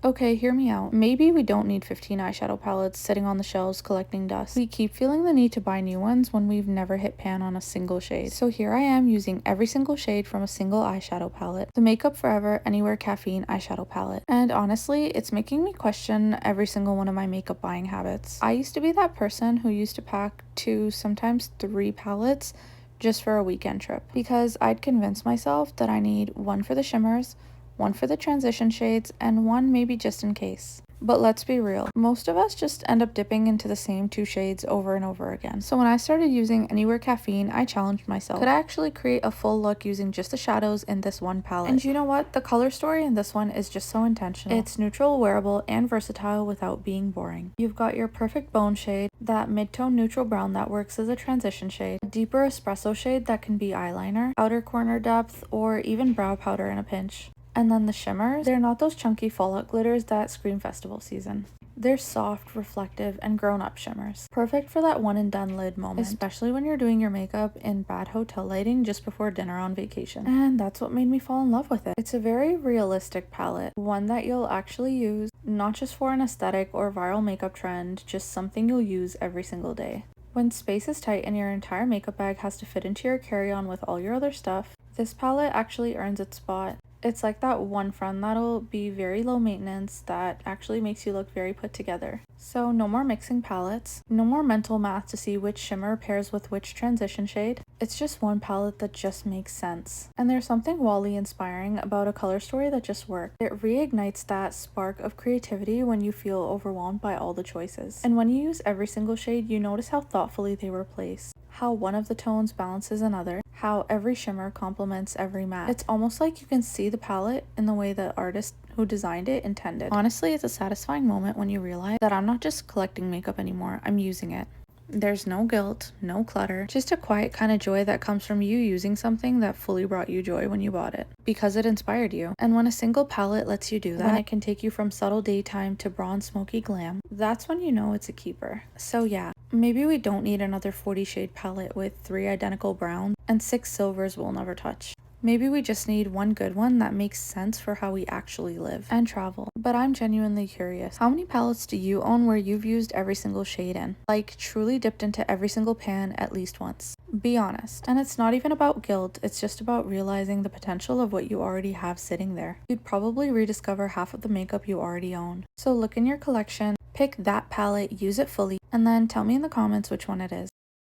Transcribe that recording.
Okay, hear me out. Maybe we don't need 15 eyeshadow palettes sitting on the shelves collecting dust. We keep feeling the need to buy new ones when we've never hit pan on a single shade. So here I am using every single shade from a single eyeshadow palette, the Makeup Forever Anywhere Caffeine eyeshadow palette. And honestly, it's making me question every single one of my makeup buying habits. I used to be that person who used to pack 2, sometimes 3 palettes just for a weekend trip because I'd convince myself that I need one for the shimmers, one for the transition shades, and one maybe just in case. But let's be real, most of us just end up dipping into the same 2 shades over and over again. So when I started using Anywhere Caffeine, I challenged myself. Could I actually create a full look using just the shadows in this one palette? And you know what? The color story in this one is just so intentional. It's neutral, wearable, and versatile without being boring. You've got your perfect bone shade, that mid-tone neutral brown that works as a transition shade, a deeper espresso shade that can be eyeliner, outer corner depth, or even brow powder in a pinch. And then the shimmers, they're not those chunky fallout glitters that scream festival season. They're soft, reflective, and grown-up shimmers. Perfect for that one and done lid moment, especially when you're doing your makeup in bad hotel lighting just before dinner on vacation. And that's what made me fall in love with it. It's a very realistic palette, one that you'll actually use, not just for an aesthetic or viral makeup trend, just something you'll use every single day. When space is tight and your entire makeup bag has to fit into your carry-on with all your other stuff, this palette actually earns its spot. It's like that one friend that'll be very low maintenance that actually makes you look very put together. So no more mixing palettes, no more mental math to see which shimmer pairs with which transition shade. It's just one palette that just makes sense. And there's something Wally inspiring about a color story that just works. It reignites that spark of creativity when you feel overwhelmed by all the choices. And when you use every single shade, you notice how thoughtfully they were placed, how one of the tones balances another, how every shimmer complements every matte. It's almost like you can see the palette in the way the artist who designed it intended. Honestly, it's a satisfying moment when you realize that I'm not just collecting makeup anymore, I'm using it. There's no guilt, no clutter, just a quiet kind of joy that comes from you using something that fully brought you joy when you bought it, because it inspired you. And when a single palette lets you do that, when it can take you from subtle daytime to bronze smoky glam, that's when you know it's a keeper. So yeah, maybe we don't need another 40 shade palette with 3 identical browns and 6 silvers we'll never touch. Maybe we just need one good one that makes sense for how we actually live and travel. But I'm genuinely curious, how many palettes do you own where you've used every single shade in? Like truly dipped into every single pan at least once? Be honest. And it's not even about guilt, it's just about realizing the potential of what you already have sitting there. You'd probably rediscover half of the makeup you already own. So look in your collection, pick that palette, use it fully, and then tell me in the comments which one it is.